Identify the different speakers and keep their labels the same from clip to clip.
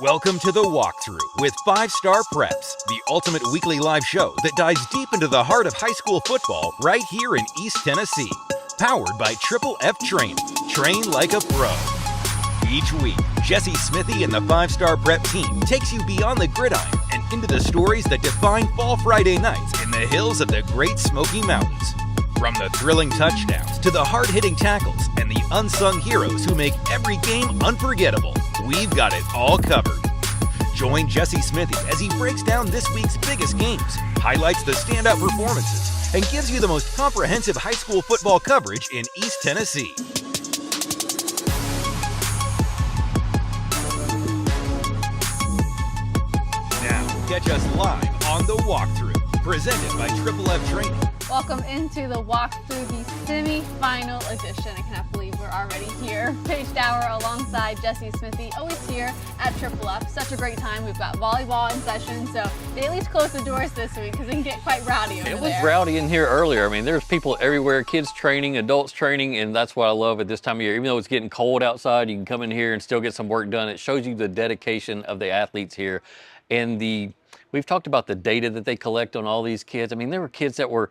Speaker 1: Welcome to the Walk-Thru with 5-Star Preps, the ultimate weekly live show that dives deep into the heart of high school football right here in East Tennessee. Powered by Triple F Training. Train like a pro. Each week, Jesse Smithy and the 5-Star Prep team takes you beyond the gridiron and into the stories that define Fall Friday nights in the hills of the Great Smoky Mountains. From the thrilling touchdowns to the hard-hitting tackles and the unsung heroes who make every game unforgettable, we've got it all covered. Join Jesse Smithy as he breaks down this week's biggest games, highlights the standout performances, and gives you the most comprehensive high school football coverage in East Tennessee. Now, catch us live on the Walk-Thru, presented by Triple F Training.
Speaker 2: Welcome into the Walk-Thru, the semi-final edition. I cannot believe we're already here. Paige Dower alongside Jesse Smithy, always here at Triple F. Such a great time. We've got volleyball in session, so they at least closed the doors this week because it can get quite rowdy over there.
Speaker 3: It was rowdy in here earlier. I mean, there's people everywhere, kids training, adults training, and that's what I love at this time of year. Even though it's getting cold outside, you can come in here and still get some work done. It shows you the dedication of the athletes here. And we've talked about the data that they collect on all these kids. I mean, there were kids that were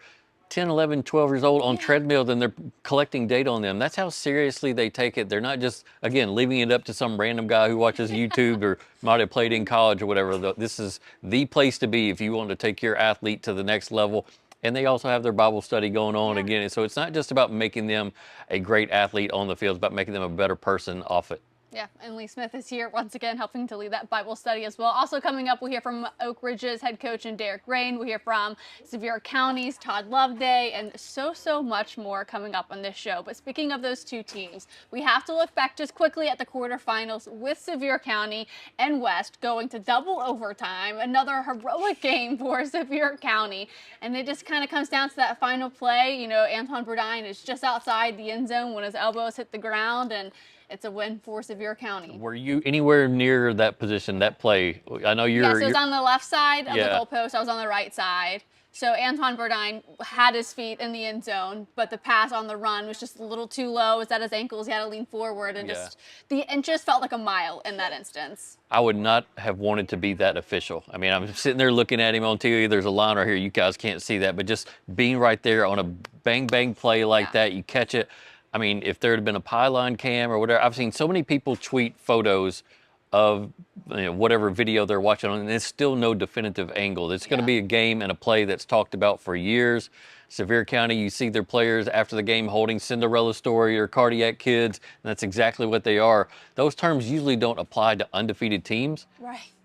Speaker 3: 10, 11, 12 years old on treadmills, and they're collecting data on them. That's how seriously they take it. They're not just, again, leaving it up to some random guy who watches YouTube or might have played in college or whatever. This is the place to be if you want to take your athlete to the next level. And they also have their Bible study going on again. And so it's not just about making them a great athlete on the field, it's about making them a better person off it.
Speaker 2: Yeah, and Lee Smith is here once again helping to lead that Bible study as well. Also coming up, we'll hear from Oak Ridge's head coach and Derek Rain. We'll hear from Sevier County's Todd Loveday, and so much more coming up on this show. But speaking of those two teams, we have to look back just quickly at the quarterfinals with Sevier County and West going to double overtime. Another heroic game for Sevier County. And it just kind of comes down to that final play. You know, Antoine Burdine is just outside the end zone when his elbows hit the ground, and it's a win for Sevier County.
Speaker 3: Were you anywhere near that position, that play? I know you're...
Speaker 2: Yes, it was on the left side of the goalpost. I was on the right side. So Antoine Burdine had his feet in the end zone, but the pass on the run was just a little too low. It was at his ankles. He had to lean forward, and just the inches felt like a mile in that instance.
Speaker 3: I would not have wanted to be that official. I mean, I'm sitting there looking at him on TV. There's a line right here. You guys can't see that, but just being right there on a bang play like that, you catch it. I mean, if there had been a pylon cam or whatever, I've seen so many people tweet photos of whatever video they're watching on, and there's still no definitive angle. It's going to be a game and a play that's talked about for years. Sevier County, you see their players after the game holding Cinderella story or cardiac kids, and that's exactly what they are. Those terms usually don't apply to undefeated teams,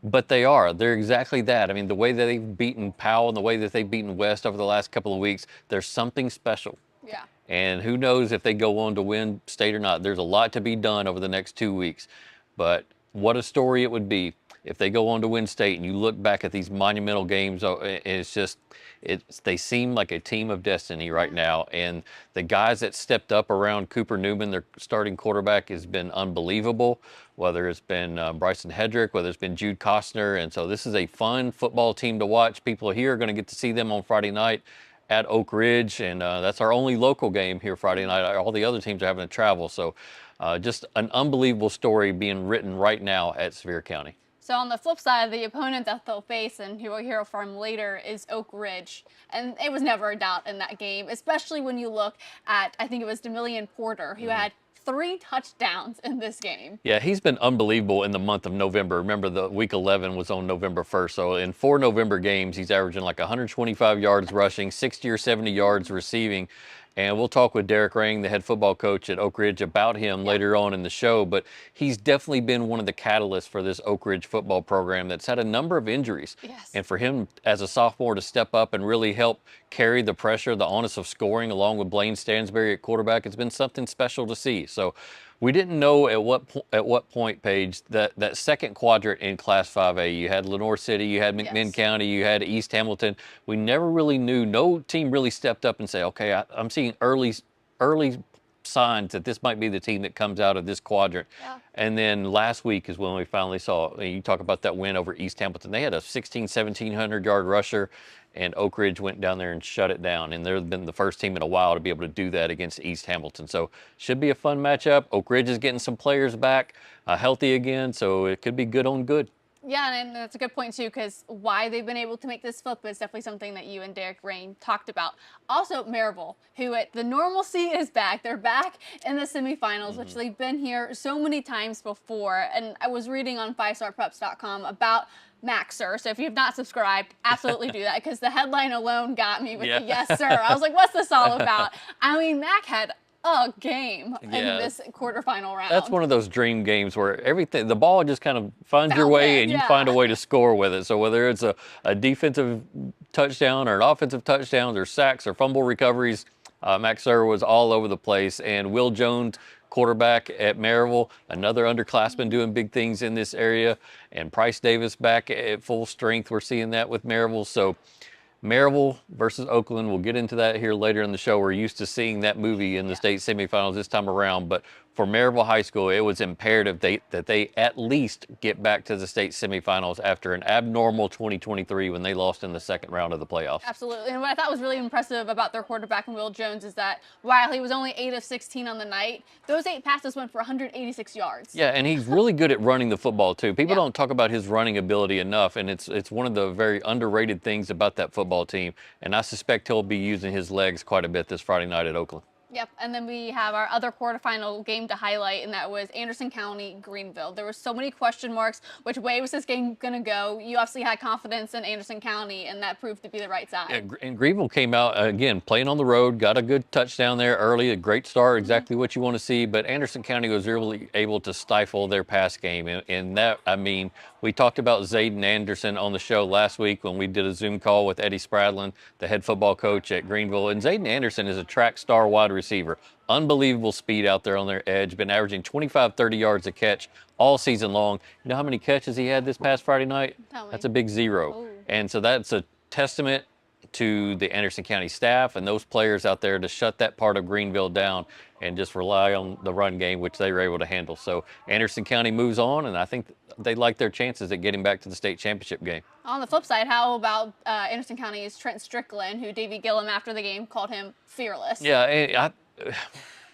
Speaker 3: but they are. They're exactly that. I mean, the way that they've beaten Powell and the way that they've beaten West over the last couple of weeks, there's something special.
Speaker 2: Yeah.
Speaker 3: And who knows if they go on to win state or not. There's a lot to be done over the next 2 weeks. But what a story it would be if they go on to win state and you look back at these monumental games. It's just, they seem like a team of destiny right now. And the guys that stepped up around Cooper Newman, their starting quarterback, has been unbelievable. Whether it's been Bryson Hedrick, whether it's been Jude Costner. And so this is a fun football team to watch. People here are going to get to see them on Friday night at Oak Ridge, and that's our only local game here Friday night. All the other teams are having to travel, so just an unbelievable story being written right now at Sevier County.
Speaker 2: So on the flip side, the opponent that they'll face, and who we'll hear from later, is Oak Ridge. And it was never a doubt in that game, especially when you look at, I think it was Demillion Porter, who had 3 touchdowns in this game.
Speaker 3: Yeah, he's been unbelievable in the month of November. Remember, the week 11 was on November 1st. So in 4 November games, he's averaging like 125 yards rushing, 60 or 70 yards receiving. And we'll talk with Derek Rain, the head football coach at Oak Ridge, about him later on in the show. But he's definitely been one of the catalysts for this Oak Ridge football program that's had a number of injuries. And for him as a sophomore to step up and really help carry the pressure, the onus of scoring, along with Blaine Stansberry at quarterback, it's been something special to see. So we didn't know at what point, Paige, that second quadrant in Class 5A, you had Lenoir City, you had McMinn County, you had East Hamilton. We never really knew. No team really stepped up and said, okay, I'm seeing early signs that this might be the team that comes out of this quadrant.
Speaker 2: Yeah.
Speaker 3: And then last week is when we finally saw, you talk about that win over East Hamilton. They had a 1,700 yard rusher, and Oak Ridge went down there and shut it down. And they've been the first team in a while to be able to do that against East Hamilton. So should be a fun matchup. Oak Ridge is getting some players back healthy again, so it could be good on good.
Speaker 2: Yeah, and that's a good point too, because why they've been able to make this flip is definitely something that you and Derek Rain talked about. Also, Maryville, who the normalcy is back. They're back in the semifinals, which they've been here so many times before. And I was reading on 5starpreps.com about Maxer. So if you've not subscribed, absolutely do that, because the headline alone got me with the yes, sir. I was like, what's this all about? I mean, Mac had a game in this quarterfinal round.
Speaker 3: That's one of those dream games where everything, the ball just kind of finds your way and you find a way to score with it. So whether it's a defensive touchdown or an offensive touchdown or sacks or fumble recoveries, Max Sir was all over the place. And Will Jones, quarterback at Maryville, another underclassman doing big things in this area, and Price Davis back at full strength. We're seeing that with Maryville. So Maryville versus Oakland, we'll get into that here later in the show. We're used to seeing that movie in the state semifinals this time around, but for Maryville High School, it was imperative that they at least get back to the state semifinals after an abnormal 2023 when they lost in the second round of the playoffs.
Speaker 2: Absolutely. And what I thought was really impressive about their quarterback and Will Jones is that while he was only 8 of 16 on the night, those 8 passes went for 186 yards.
Speaker 3: Yeah, and he's really good at running the football too. People don't talk about his running ability enough, and it's one of the very underrated things about that football team. And I suspect he'll be using his legs quite a bit this Friday night at Oakland.
Speaker 2: Yep, and then we have our other quarterfinal game to highlight, and that was Anderson County, Greenville. There were so many question marks. Which way was this game going to go? You obviously had confidence in Anderson County, and that proved to be the right side.
Speaker 3: Yeah, and Greenville came out, again, playing on the road, got a good touchdown there early, a great start, exactly what you want to see, but Anderson County was really able to stifle their pass game, and that, I mean, we talked about Zayden Anderson on the show last week when we did a Zoom call with Eddie Spradlin, the head football coach at Greenville, and Zayden Anderson is a track star wide receiver. Unbelievable speed out there on their edge, been averaging 25, 30 yards a catch all season long. You know how many catches he had this past Friday night? That's a big 0. Ooh. And so that's a testament to the Anderson County staff and those players out there to shut that part of Greenville down and just rely on the run game, which they were able to handle. So Anderson County moves on, and I think they like their chances at getting back to the state championship game.
Speaker 2: On the flip side, how about Anderson County's Trent Strickland, who Davey Gillum after the game called him fearless?
Speaker 3: Yeah,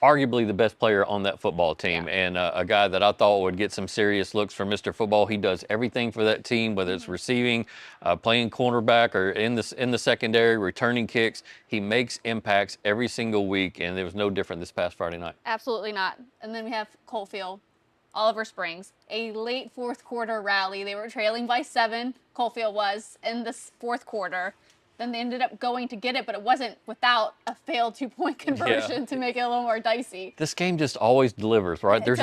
Speaker 3: arguably the best player on that football team, and a guy that I thought would get some serious looks from Mr. Football. He does everything for that team, whether it's receiving, playing cornerback, or in the secondary, returning kicks. He makes impacts every single week, and it was no different this past Friday night.
Speaker 2: Absolutely not. And then we have Coalfield, Oliver Springs, a late fourth quarter rally. They were trailing by 7, Coalfield was, in the fourth quarter. Then they ended up going to get it, but it wasn't without a failed 2-point conversion to make it a little more dicey.
Speaker 3: This game just always delivers, right?
Speaker 2: There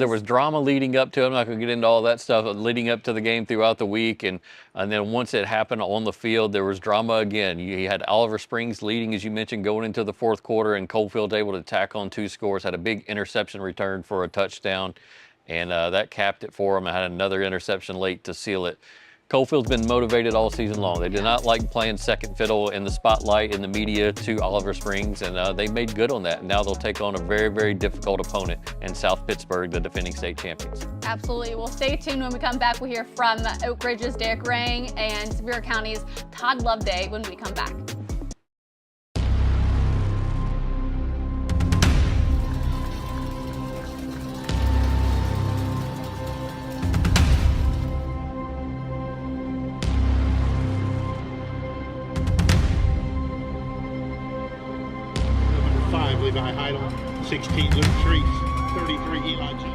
Speaker 3: was drama leading up to it. I'm not going to get into all that stuff leading up to the game throughout the week, and then once it happened on the field, there was drama again. You had Oliver Springs leading, as you mentioned, going into the fourth quarter, and Coalfield able to tack on 2 scores, had a big interception return for a touchdown, and that capped it for them. I had another interception late to seal it. Coalfield's been motivated all season long. They did not like playing second fiddle in the spotlight in the media to Oliver Springs, and they made good on that. Now they'll take on a very, very difficult opponent in South Pittsburgh, the defending state champions.
Speaker 2: Absolutely. Well, stay tuned. When we come back, we'll hear from Oak Ridge's Derek Rang and Sevier County's Todd Loveday when we come back.
Speaker 4: Levi Heidel, 16 Luke Treese, 33 Eli Jones.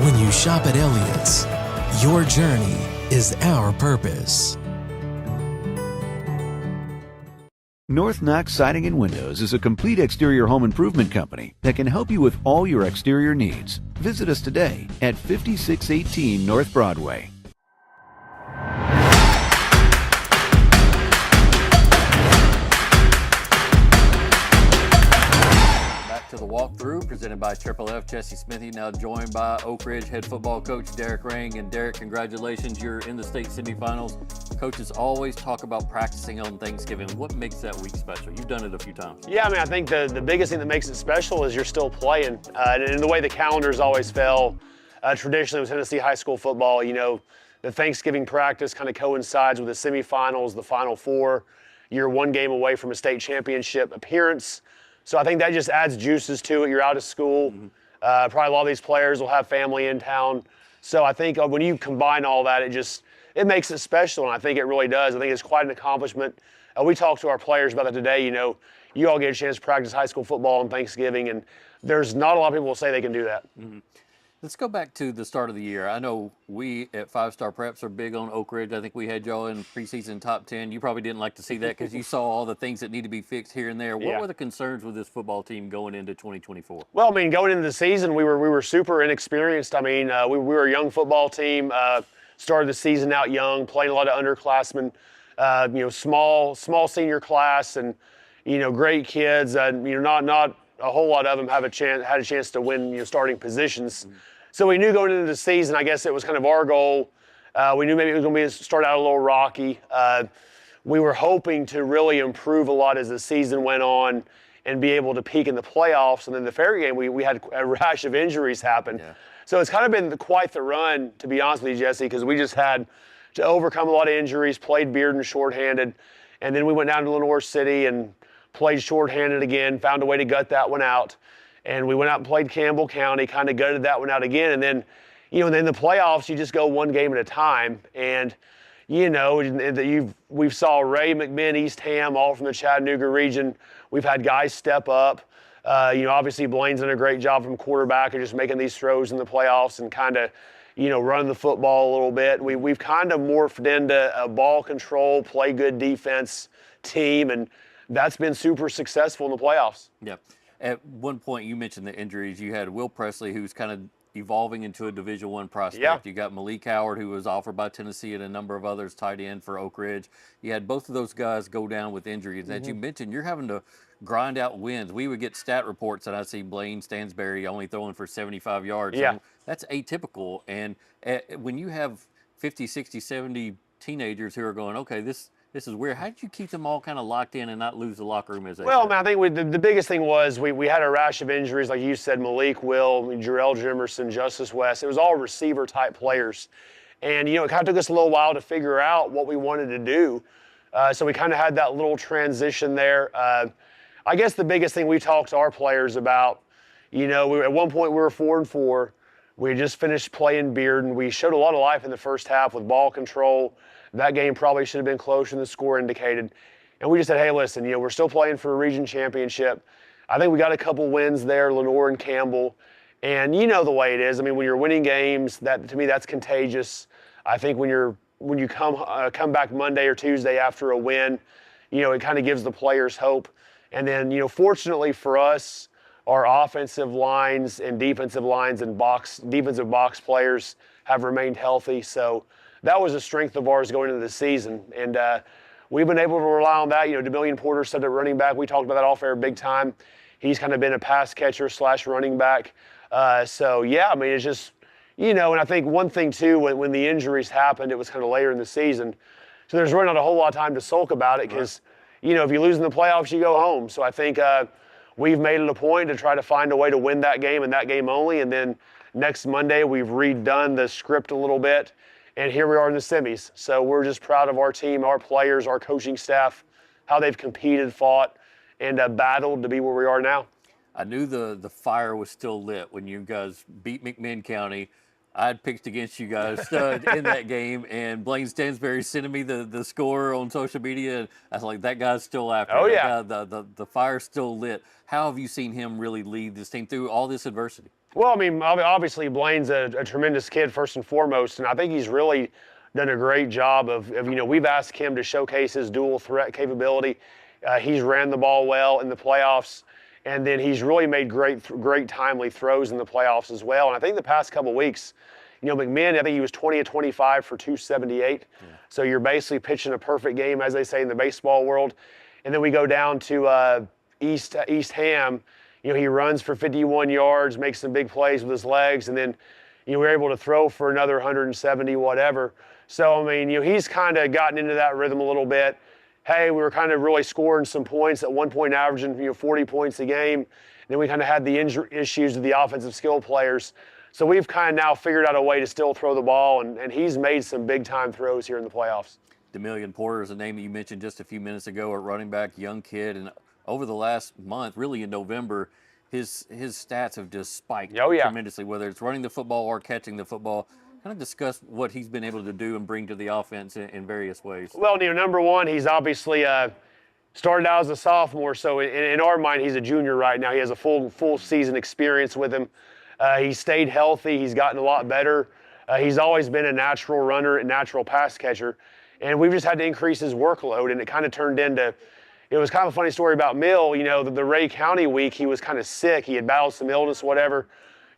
Speaker 5: When you shop at Elliott's, your journey is our purpose.
Speaker 6: North Knox Siding and Windows is a complete exterior home improvement company that can help you with all your exterior needs. Visit us today at 5618 North Broadway.
Speaker 3: Back to the Walk-Thru, presented by Triple F. Jesse Smithy, now joined by Oak Ridge head football coach Derek Rang. And Derek, congratulations, you're in the state semifinals. Coaches always talk about practicing on Thanksgiving. What makes that week special? You've done it a few times.
Speaker 7: Yeah, I mean, I think the biggest thing that makes it special is you're still playing. And the way the calendars always fell, traditionally with Tennessee high school football, you know, the Thanksgiving practice kind of coincides with the semifinals, the Final Four. You're one game away from a state championship appearance. So I think that just adds juices to it. You're out of school. Probably a lot of these players will have family in town. So I think when you combine all that, it makes it special, and I think it really does. I think it's quite an accomplishment. We talked to our players about it today. You know, you all get a chance to practice high school football on Thanksgiving, and there's not a lot of people who say they can do that.
Speaker 3: Let's go back to the start of the year. I know we at 5-Star Preps are big on Oak Ridge. I think we had y'all in preseason top 10. You probably didn't like to see that because you saw all the things that need to be fixed here and there. What were the concerns with this football team going into 2024?
Speaker 7: Well, I mean, going into the season, we were super inexperienced. I mean, we were a young football team. Started the season out young, playing a lot of underclassmen. You know, small senior class, and you know, great kids. And you know, not a whole lot of them had a chance to win starting positions. So we knew going into the season, I guess it was kind of our goal. We knew maybe it was going to start out a little rocky. We were hoping to really improve a lot as the season went on and be able to peak in the playoffs. And then the fair game, we had a rash of injuries happen. Yeah. So it's kind of been quite the run, to be honest with you, Jesse, because we just had to overcome a lot of injuries, played Bearden shorthanded, and then we went down to Lenore City and played shorthanded again, found a way to gut that one out. And we went out and played Campbell County, kind of gutted that one out again. And then, you know, in the playoffs, you just go one game at a time. And, you know, we've saw Ray, McMinn, East Ham, all from the Chattanooga region. We've had guys step up. You know, obviously Blaine's done a great job from quarterback of just making these throws in the playoffs and kind of, you know, running the football a little bit. We've kind of morphed into a ball control, play good defense team, and that's been super successful in the playoffs.
Speaker 3: Yeah. At one point, you mentioned the injuries. You had Will Presley, who's kind of evolving into a Division I prospect. Yeah. You got Malik Howard, who was offered by Tennessee, and a number of others tied in for Oak Ridge. You had both of those guys go down with injuries. As you mentioned, you're having to grind out wins. We would get stat reports, and I see Blaine Stansberry only throwing for 75 yards.
Speaker 7: Yeah.
Speaker 3: So that's atypical. And when you have 50, 60, 70 teenagers who are going, okay, this is weird. How did you keep them all kind of locked in and not lose the locker room as they
Speaker 7: Well, man, I think the biggest thing was we had a rash of injuries, like you said, Malik, Will, Jarrell Jimerson, Justice West. It was all receiver-type players. And, you know, it kind of took us a little while to figure out what we wanted to do. So we kind of had that little transition there. I guess the biggest thing we talked to our players about, you know, at one point we were 4-4. We had just finished playing Bearden. We showed a lot of life in the first half with ball control. That game probably should have been closer than the score indicated. And we just said, hey, listen, you know, we're still playing for a region championship. I think we got a couple wins there, Lenore and Campbell. And you know the way it is. I mean, when you're winning games, that to me, that's contagious. I think when you come back Monday or Tuesday after a win, you know, it kind of gives the players hope. And then, you know, fortunately for us, our offensive lines and defensive lines and defensive box players have remained healthy. So that was a strength of ours going into the season. And we've been able to rely on that. You know, DeMillion Porter said at running back, we talked about that off air big time. He's kind of been a pass catcher / running back. So, yeah, I mean, it's just, you know, and I think one thing, too, when the injuries happened, it was kind of later in the season. So there's really not a whole lot of time to sulk about it because, you know, if you lose in the playoffs, you go home. So I think we've made it a point to try to find a way to win that game and that game only. And then next Monday, we've redone the script a little bit. And here we are in the semis. So we're just proud of our team, our players, our coaching staff, how they've competed, fought, and battled to be where we are now.
Speaker 3: I knew the fire was still lit when you guys beat McMinn County. I had picked against you guys in that game, and Blaine Stansberry sending me the score on social media. And I was like, that guy's still after.
Speaker 7: Oh, yeah.
Speaker 3: The fire's still lit. How have you seen him really lead this team through all this adversity?
Speaker 7: Well, I mean, obviously Blaine's a tremendous kid first and foremost, and I think he's really done a great job of we've asked him to showcase his dual threat capability. He's ran the ball well in the playoffs, and then he's really made great timely throws in the playoffs as well. And I think the past couple weeks, McMinn, I think he was 20 of 25 for 278. Yeah. So you're basically pitching a perfect game, as they say in the baseball world. And then we go down to East Ham. He runs for 51 yards, makes some big plays with his legs, and then we're able to throw for another 170, whatever. So, I mean, he's kind of gotten into that rhythm a little bit. Hey, we were kind of really scoring some points, at one point averaging 40 points a game. And then we kind of had the injury issues of the offensive skill players. So we've kind of now figured out a way to still throw the ball, and he's made some big-time throws here in the playoffs.
Speaker 3: Demillion Porter is a name that you mentioned just a few minutes ago at running back, young kid, and over the last month, really in November, his stats have just spiked tremendously, whether it's running the football or catching the football. Kind of discuss what he's been able to do and bring to the offense in various ways.
Speaker 7: Well, number one, he's obviously started out as a sophomore, so in our mind, he's a junior right now. He has a full season experience with him. He's stayed healthy. He's gotten a lot better. He's always been a natural runner and natural pass catcher, and we've just had to increase his workload, and it kind of turned into it was kind of a funny story about Mill. The Ray County week, he was kind of sick. He had battled some illness, whatever.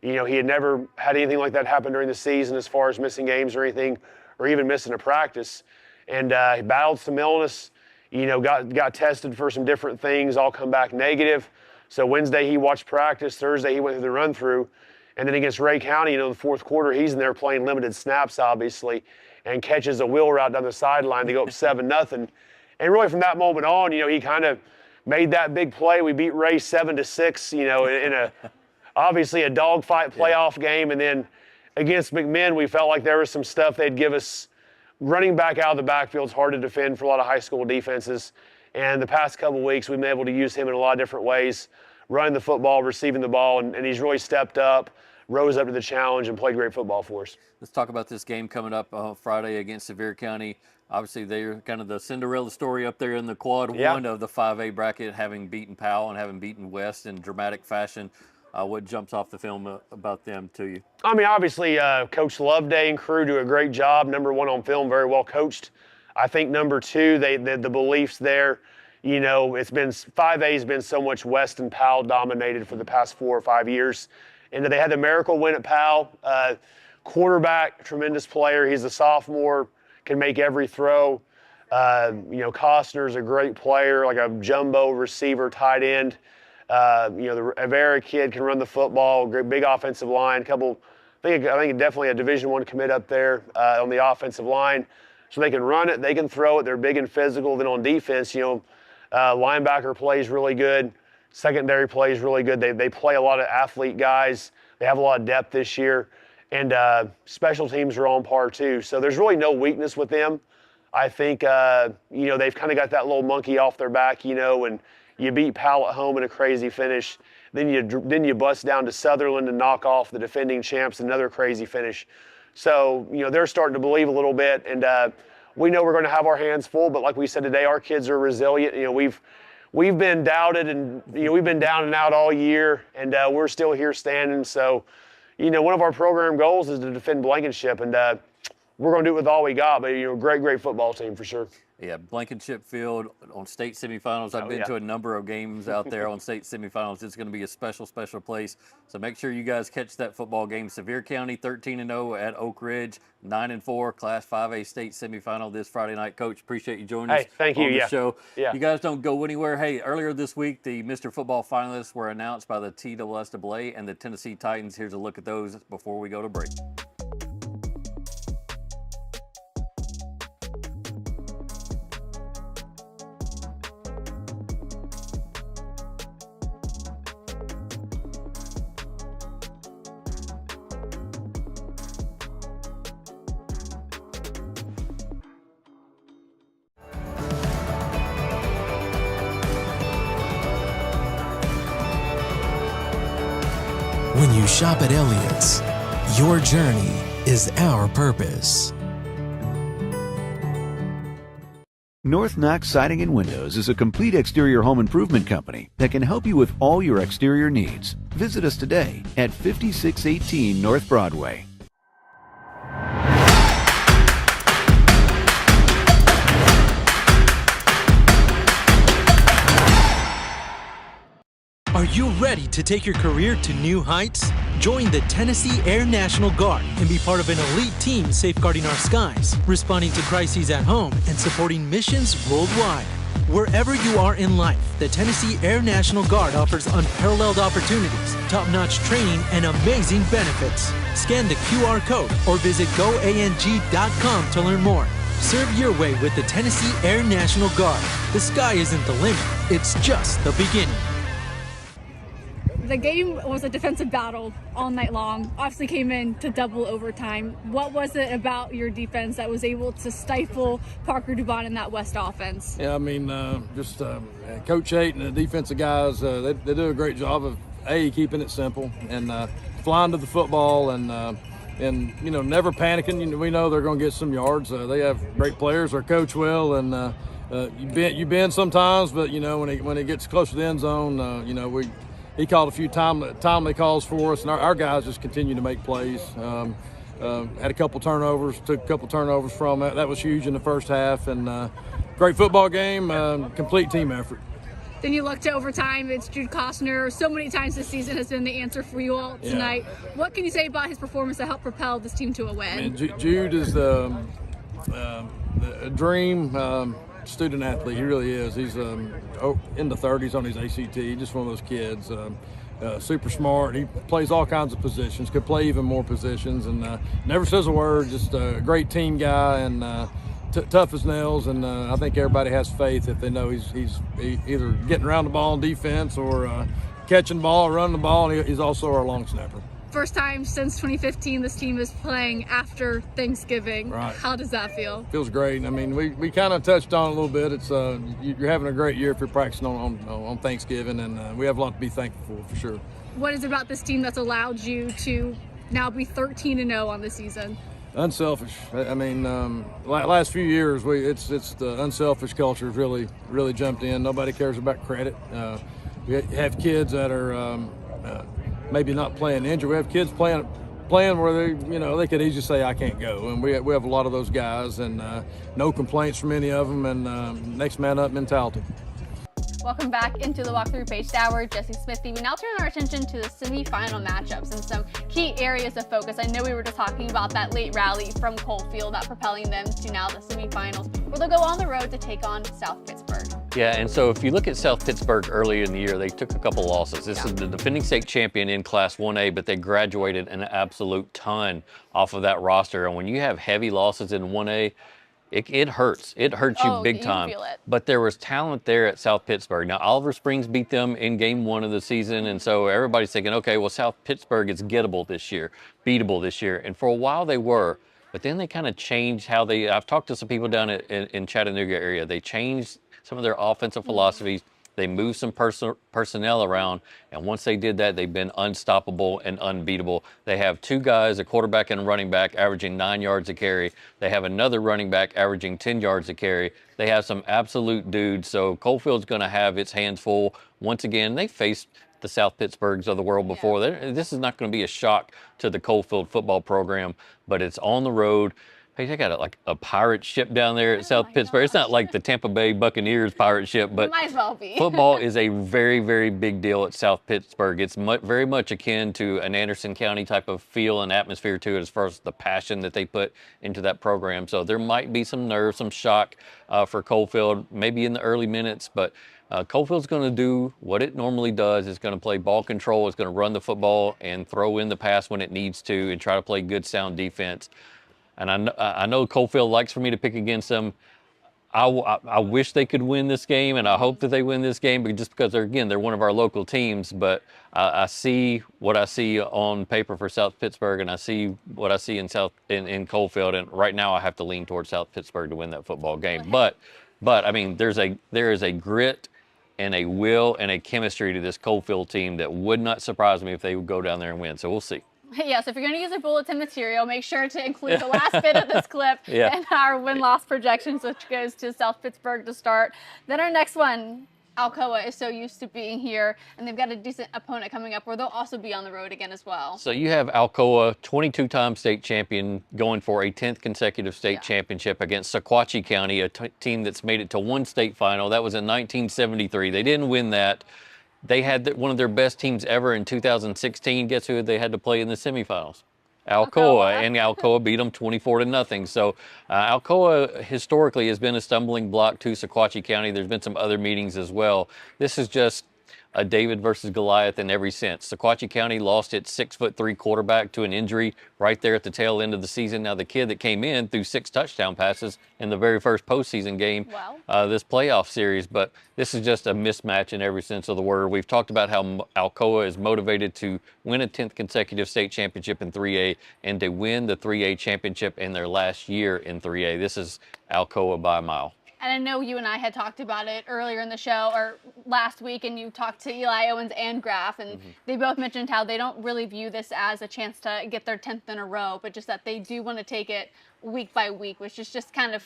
Speaker 7: He had never had anything like that happen during the season as far as missing games or anything, or even missing a practice. And he battled some illness, got tested for some different things, all come back negative. So Wednesday he watched practice. Thursday he went through the run-through. And then against Ray County, the fourth quarter, he's in there playing limited snaps, obviously, and catches a wheel route down the sideline to go up 7-0. And really from that moment on, he kind of made that big play. We beat Ray 7-6, in a obviously a dogfight playoff game. And then against McMinn, we felt like there was some stuff they'd give us. Running back out of the backfield is hard to defend for a lot of high school defenses. And the past couple of weeks, we've been able to use him in a lot of different ways, running the football, receiving the ball, and he's really stepped up, rose up to the challenge, and played great football for us.
Speaker 3: Let's talk about this game coming up Friday against Sevier County. Obviously, they're kind of the Cinderella story up there in the quad one of the 5A bracket, having beaten Powell and having beaten West in dramatic fashion. What jumps off the film about them to you? I
Speaker 7: mean, obviously, Coach Loveday and crew do a great job. Number one on film, very well coached. I think number two, the beliefs there. It's been 5A's been so much West and Powell dominated for the past 4 or 5 years. And they had the miracle win at Powell. Quarterback, tremendous player. He's a sophomore, can make every throw. Costner's a great player, like a jumbo receiver, tight end. The Avera kid can run the football, great big offensive line. I think definitely a Division I commit up there on the offensive line. So they can run it, they can throw it. They're big and physical. Then on defense, linebacker plays really good. Secondary plays really good. They play a lot of athlete guys. They have a lot of depth this year. And special teams are on par too. So there's really no weakness with them. I think, they've kind of got that little monkey off their back, and you beat Powell at home in a crazy finish. Then you bust down to Sutherland and knock off the defending champs, another crazy finish. So, they're starting to believe a little bit. And we know we're going to have our hands full. But like we said today, our kids are resilient. We've been doubted and, we've been down and out all year. And we're still here standing. So, one of our program goals is to defend Blankenship. And we're going to do it with all we got. But, great football team for sure.
Speaker 3: Yeah, Blankenship Field on state semifinals. I've been to a number of games out there on state semifinals. It's going to be a special place. So make sure you guys catch that football game. Sevier County 13-0 at Oak Ridge, 9-4 Class 5A state semifinal this Friday night. Coach, appreciate you joining us
Speaker 7: thank you.
Speaker 3: on the show.
Speaker 7: Yeah.
Speaker 3: You guys don't go anywhere. Hey, earlier this week, the Mr. Football finalists were announced by the TSSAA and the Tennessee Titans. Here's a look at those before we go to break.
Speaker 5: When you shop at Elliott's, your journey is our purpose.
Speaker 6: North Knox Siding and Windows is a complete exterior home improvement company that can help you with all your exterior needs. Visit us today at 5618 North Broadway.
Speaker 5: Are you ready to take your career to new heights? Join the Tennessee Air National Guard and be part of an elite team safeguarding our skies, responding to crises at home, and supporting missions worldwide. Wherever you are in life, the Tennessee Air National Guard offers unparalleled opportunities, top-notch training, and amazing benefits. Scan the QR code or visit goang.com to learn more. Serve your way with the Tennessee Air National Guard. The sky isn't the limit, it's just the beginning.
Speaker 2: The game was a defensive battle all night long. Obviously came in to double overtime. What was it about your defense that was able to stifle Parker Dubon in that West offense?
Speaker 8: Yeah, I mean, Coach Haight and the defensive guys, they do a great job of keeping it simple and flying to the football and never panicking. We know they're going to get some yards. They have great players. Our coach will, and you bend sometimes, but when it gets close to the end zone, he called a few timely calls for us, and our guys just continue to make plays. Had a couple turnovers, took a couple turnovers from that. That was huge in the first half, and great football game, complete team effort.
Speaker 2: Then you look to overtime. It's Jude Costner. So many times this season has been the answer for you all tonight. Yeah. What can you say about his performance that helped propel this team to a win?
Speaker 8: I mean, Jude is the dream student athlete. He really is. He's in the 30s on his ACT. Just one of those kids. Super smart. He plays all kinds of positions. Could play even more positions, and never says a word. Just a great team guy and tough as nails. And I think everybody has faith if they know he's either getting around the ball in defense or catching the ball or running the ball. And he's also our long snapper.
Speaker 2: First time since 2015 this team is playing after Thanksgiving.
Speaker 8: Right.
Speaker 2: How does that feel?
Speaker 8: Feels great. I mean, we kind of touched on it a little bit. It's you're having a great year if you're practicing on Thanksgiving, and we have a lot to be thankful for sure.
Speaker 2: What is it about this team that's allowed you to now be 13-0 on the season?
Speaker 8: Unselfish. I mean, last few years, it's the unselfish culture has really jumped in. Nobody cares about credit. We have kids that are maybe not playing injured. We have kids playing where they could easily say I can't go, and we have a lot of those guys, and no complaints from any of them, and next man up mentality.
Speaker 2: Welcome back into the Walk-Thru Paige Hour. Jesse Smithy. We now turn our attention to the semifinal matchups and some key areas of focus. I know we were just talking about that late rally from Coalfield, that propelling them to now the semifinals, where they'll go on the road to take on South Pittsburgh.
Speaker 3: Yeah, and so if you look at South Pittsburgh early in the year, they took a couple losses. This is the defending state champion in Class 1A, but they graduated an absolute ton off of that roster. And when you have heavy losses in 1A, it hurts. It hurts you big time.
Speaker 2: Feel it.
Speaker 3: But there was talent there at South Pittsburgh. Now, Oliver Springs beat them in game 1 of the season, and so everybody's thinking, okay, well, South Pittsburgh is gettable this year, beatable this year. And for a while they were, but then they kind of changed how I've talked to some people down in Chattanooga area. They changed some of their offensive philosophies. They moved some personnel around, and once they did that, they've been unstoppable and unbeatable. They have 2 guys, a quarterback and a running back, averaging 9 yards a carry. They have another running back averaging 10 yards a carry. They have some absolute dudes, so Coalfield's going to have its hands full. Once again, they faced the South Pittsburghs of the world before. This is not going to be a shock to the Coalfield football program, but it's on the road. Hey, they got a pirate ship down there at South Pittsburgh. It's not like the Tampa Bay Buccaneers pirate ship, but
Speaker 2: might as well be.
Speaker 3: Football is a very, very big deal at South Pittsburgh. It's very much akin to an Anderson County type of feel and atmosphere to it as far as the passion that they put into that program. So there might be some nerves, some shock for Coalfield, maybe in the early minutes, but Coalfield's going to do what it normally does. It's going to play ball control. It's going to run the football and throw in the pass when it needs to and try to play good, sound defense. And I know Coalfield likes for me to pick against them. I wish they could win this game, and I hope that they win this game, just because they're one of our local teams. But I see what I see on paper for South Pittsburgh, and I see what I see in Coalfield. And right now, I have to lean towards South Pittsburgh to win that football game.
Speaker 2: Okay.
Speaker 3: But I mean, there is a grit and a will and a chemistry to this Coalfield team that would not surprise me if they would go down there and win. So we'll see.
Speaker 2: Yeah, so if you're going to use a bulletin material, make sure to include the last bit of this clip and our win-loss projections, which goes to South Pittsburgh to start. Then our next one, Alcoa is so used to being here, and they've got a decent opponent coming up where they'll also be on the road again as well.
Speaker 3: So you have Alcoa, 22-time state champion, going for a 10th consecutive state championship against Sequatchie County, a team that's made it to one state final. That was in 1973. They didn't win that. They had one of their best teams ever in 2016. Guess who they had to play in the semifinals? Alcoa, and Alcoa beat them 24-0. So Alcoa historically has been a stumbling block to Sequatchie County. There's been some other meetings as well. This is just a David versus Goliath in every sense. Sequatchie County lost its 6'3" quarterback to an injury right there at the tail end of the season. Now the kid that came in threw 6 touchdown passes in the very first postseason game, this playoff series. But this is just a mismatch in every sense of the word. We've talked about how Alcoa is motivated to win a 10th consecutive state championship in 3A and to win the 3A championship in their last year in 3A. This is Alcoa by a mile.
Speaker 2: And I know you and I had talked about it earlier in the show or last week, and you talked to Eli Owens and Graf, and they both mentioned how they don't really view this as a chance to get their 10th in a row, but just that they do want to take it week by week, which is just kind of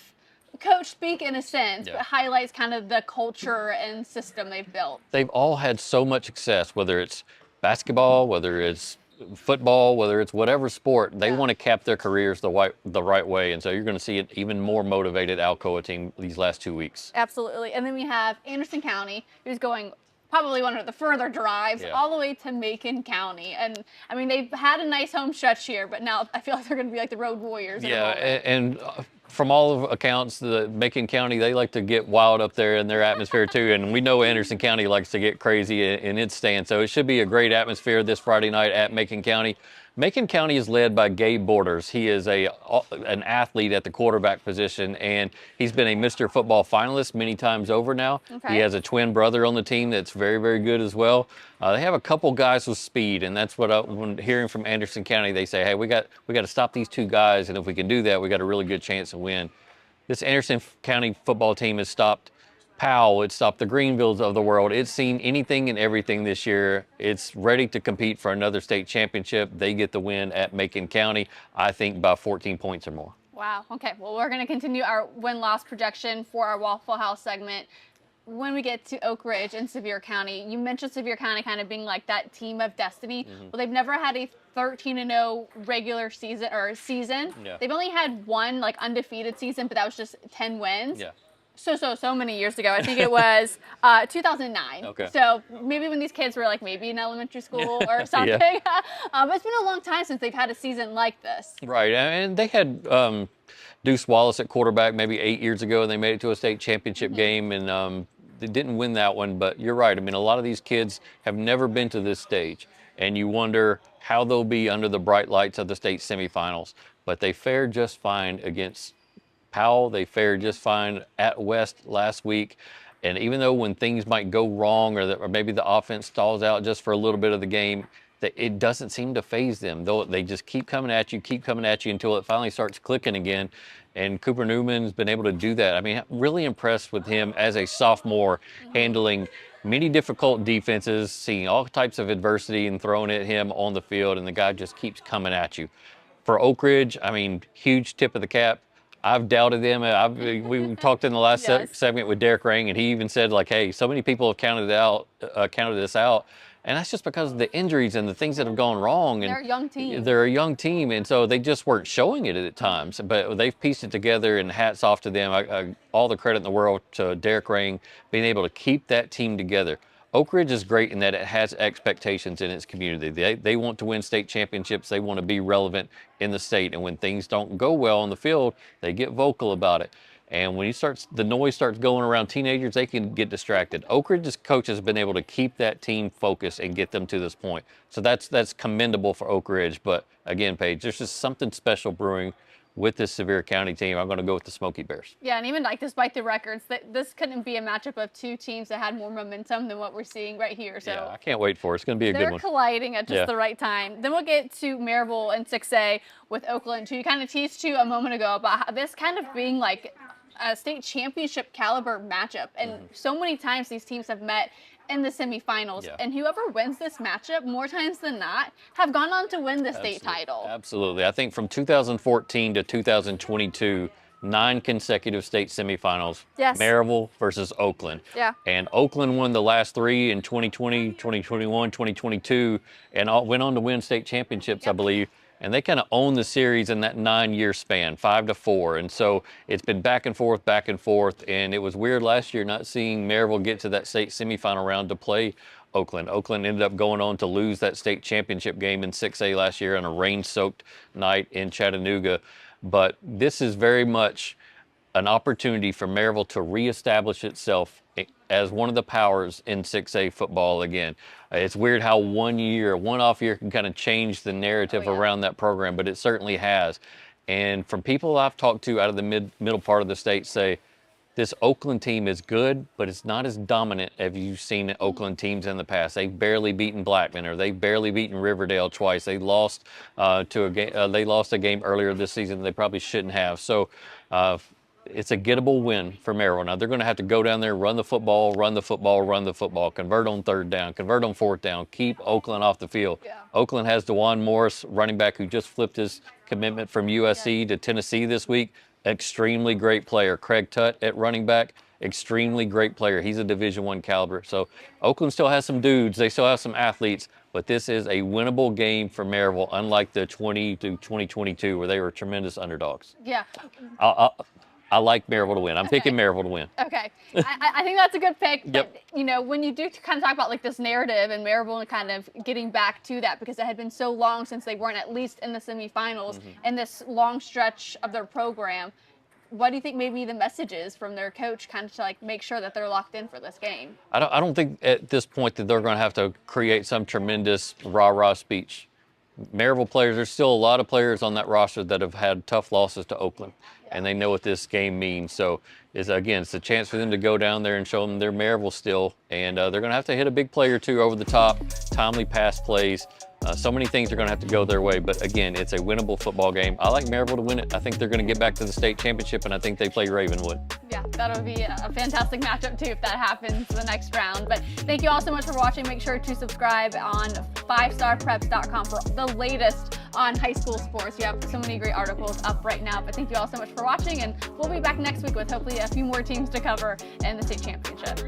Speaker 2: coach speak in a sense, but highlights kind of the culture and system they've built.
Speaker 3: They've all had so much success, whether it's basketball, whether it's football, whether it's whatever sport, they want to cap their careers the right way. And so you're going to see an even more motivated Alcoa team these last 2 weeks.
Speaker 2: Absolutely. And then we have Anderson County, who's going probably one of the further drives all the way to Macon County. And I mean, they've had a nice home stretch here, but now I feel like they're going to be like the road warriors.
Speaker 3: And from all accounts, the Macon County, they like to get wild up there in their atmosphere too. And we know Anderson County likes to get crazy in its stand. So it should be a great atmosphere this Friday night at Macon County. Macon County is led by Gabe Borders. He is an athlete at the quarterback position, and he's been a Mr. Football finalist many times over now. He has a twin brother on the team that's very, very good as well. They have a couple guys with speed, and that's what when hearing from Anderson County, they say, hey, we got to stop these 2 guys, and if we can do that, we got a really good chance to win. This Anderson County football team has stopped Powell, it stopped the Greenvilles of the world. It's seen anything and everything this year. It's ready to compete for another state championship. They get the win at Macon County, I think by 14 points or more.
Speaker 2: Wow. Okay. Well, we're going to continue our win-loss projection for our Waffle House segment when we get to Oak Ridge and Sevier County. You mentioned Sevier County kind of being like that team of destiny. Well, they've never had a 13-0 regular season or season. They've only had one like undefeated season, but that was just 10 wins. So many years ago. I think it was 2009. So maybe when these kids were like maybe in elementary school or something. But it's been a long time since they've had a season like this.
Speaker 3: Right, and they had Deuce Wallace at quarterback maybe 8 years ago, and they made it to a state championship game, and they didn't win that one. But you're right. I mean, a lot of these kids have never been to this stage, and you wonder how they'll be under the bright lights of the state semifinals. But they fared just fine against Powell. They fared just fine at West last week. And even though when things might go wrong or maybe the offense stalls out just for a little bit of the game, it doesn't seem to faze them. Though they just keep coming at you until it finally starts clicking again. And Cooper Newman's been able to do that. I mean, really impressed with him as a sophomore, handling many difficult defenses, seeing all types of adversity and throwing at him on the field. And the guy just keeps coming at you. For Oak Ridge, I mean, huge tip of the cap. I've doubted them. We talked in the last segment with Derek Rain, and he even said, like, hey, so many people have counted this out. And that's just because of the injuries and the things that have gone wrong. And
Speaker 2: they're a young team.
Speaker 3: They're a young team, and so they just weren't showing it at times. But they've pieced it together, and hats off to them. All the credit in the world to Derek Rain being able to keep that team together. Oak Ridge is great in that it has expectations in its community. They want to win state championships. They want to be relevant in the state. And when things don't go well on the field, they get vocal about it. And when the noise starts going around teenagers, they can get distracted. Oak Ridge's coach has been able to keep that team focused and get them to this point. So that's commendable for Oak Ridge. But again, Paige, there's just something special brewing with this Sevier County team. I'm going to go with the Smoky Bears.
Speaker 2: Yeah, and even like despite the records, this couldn't be a matchup of 2 teams that had more momentum than what we're seeing right here. So
Speaker 3: yeah, I can't wait for it. It's going to be a good one.
Speaker 2: They're colliding at just the right time. Then we'll get to Maryville and 6A with Oakland, who you kind of teased to a moment ago about this kind of being like a state championship caliber matchup. And so many times these teams have met in the semifinals.
Speaker 3: Yeah.
Speaker 2: And whoever wins this matchup, more times than not, have gone on to win the state title.
Speaker 3: Absolutely. I think from 2014 to 2022, 9 consecutive state semifinals.
Speaker 2: Yes.
Speaker 3: Maryville versus Oakland.
Speaker 2: Yeah.
Speaker 3: And Oakland won the last 3 in 2020, 2021, 2022, and went on to win state championships, I believe. And they kind of owned the series in that 9-year span, 5-4. And so it's been back and forth. And it was weird last year not seeing Maryville get to that state semifinal round to play Oakland. Oakland ended up going on to lose that state championship game in 6A last year on a rain-soaked night in Chattanooga. But this is very much an opportunity for Maryville to reestablish itself as one of the powers in 6A football again. It's weird how one off year can kind of change the narrative around that program, but it certainly has. And from people I've talked to out of the middle part of the state say, this Oakland team is good, but it's not as dominant as you've seen Oakland teams in the past. They've barely beaten Blackman, or they've barely beaten Riverdale twice. They lost to a game. They lost a game earlier this season they probably shouldn't have. So it's a gettable win for Maryville. Now they're going to have to go down there, run the football, convert on 3rd down, convert on 4th down, keep Oakland off the field.
Speaker 2: Yeah.
Speaker 3: Oakland has DeJuan Morris, running back, who just flipped his commitment from USC to Tennessee this week. Extremely great player. Craig Tutt at running back, extremely great player. He's a Division I caliber. So Oakland still has some dudes. They still have some athletes, but this is a winnable game for Maryville, unlike the 2022 where they were tremendous underdogs.
Speaker 2: Yeah.
Speaker 3: I like Maryville to win. I'm picking Maryville to win.
Speaker 2: Okay. I think that's a good pick.
Speaker 3: Yep.
Speaker 2: But, you know, when you do kind of talk about like this narrative and Maryville kind of getting back to that, because it had been so long since they weren't at least in the semifinals in this long stretch of their program, what do you think maybe the message is from their coach kind of to like make sure that they're locked in for this game?
Speaker 3: I don't think at this point that they're going to have to create some tremendous rah-rah speech. Maryville players, there's still a lot of players on that roster that have had tough losses to Oakland, and they know what this game means. So, it's a chance for them to go down there and show them they're Maryville still, and they're going to have to hit a big play or two over the top, timely pass plays. So many things are going to have to go their way, but again, it's a winnable football game. I like Maryville to win it. I think they're going to get back to the state championship, and I think they play Ravenwood.
Speaker 2: Yeah, that'll be a fantastic matchup too if that happens the next round. But thank you all so much for watching. Make sure to subscribe on 5starpreps.com for the latest on high school sports. You have so many great articles up right now. But thank you all so much for watching, and we'll be back next week with hopefully a few more teams to cover in the state championship.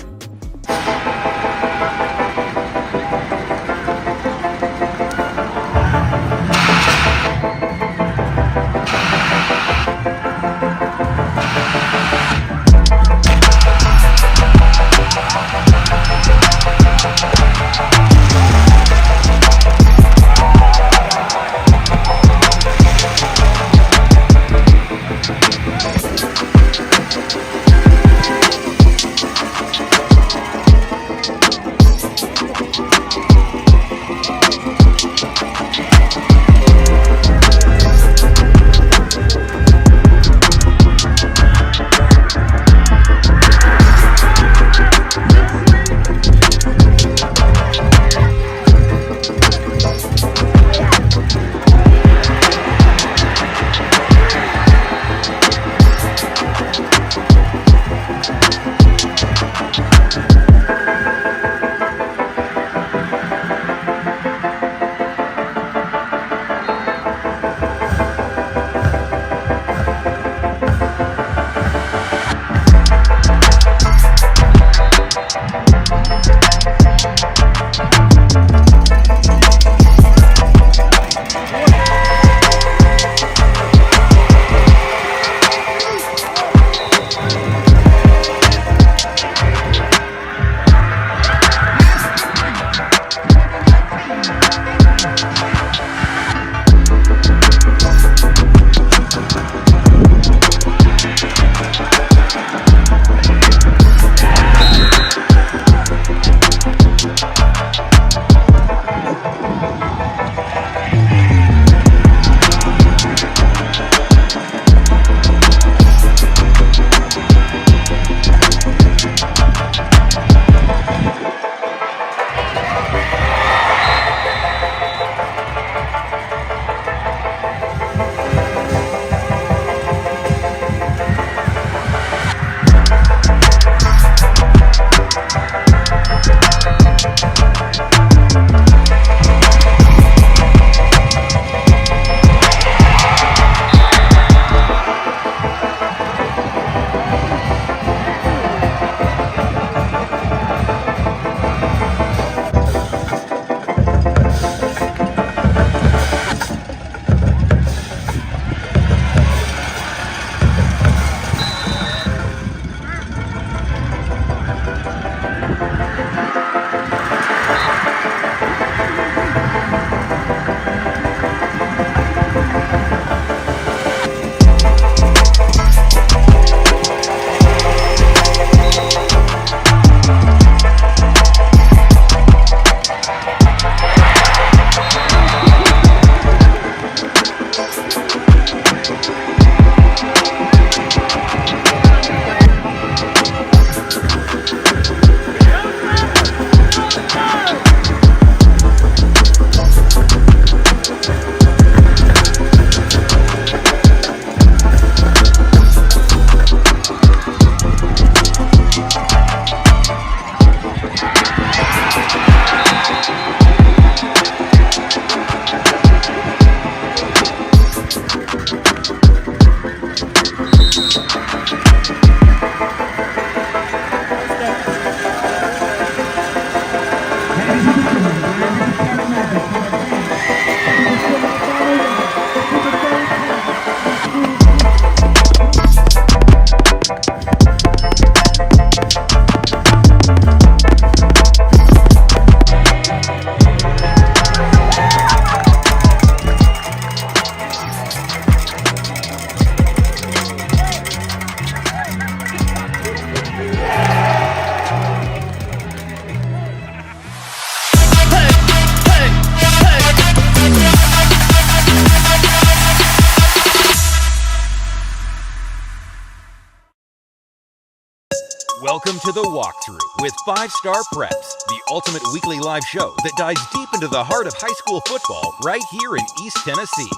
Speaker 1: Welcome to the Walk-Thru with 5-Star Preps, the ultimate weekly live show that dives deep into the heart of high school football right here in East Tennessee.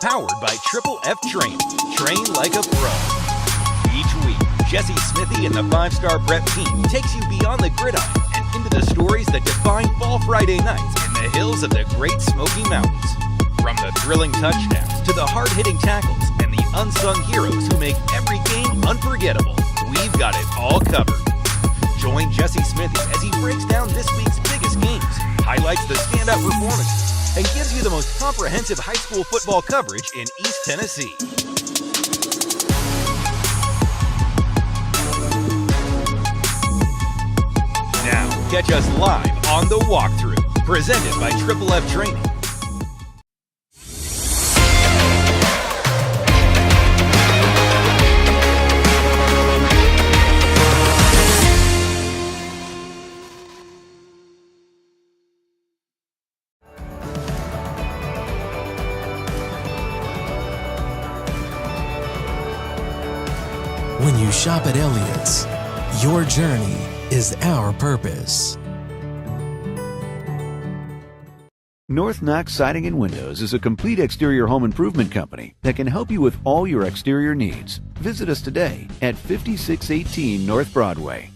Speaker 1: Powered by Triple F Training. Train like a pro. Each week, Jesse Smithy and the 5-Star Prep team takes you beyond the gridiron and into the stories that define Fall Friday nights in the hills of the Great Smoky Mountains. From the thrilling touchdowns to the hard-hitting tackles and the unsung heroes who make every game unforgettable, we've got it all covered. Join Jesse Smithy as he breaks down this week's biggest games, highlights the standout performances, and gives you the most comprehensive high school football coverage in East Tennessee. Now, catch us live on The Walk-Thru, presented by Triple F Training.
Speaker 9: When you shop at Elliott's, your journey is our purpose.
Speaker 6: North Knox Siding and Windows is a complete exterior home improvement company that can help you with all your exterior needs. Visit us today at 5618 North Broadway.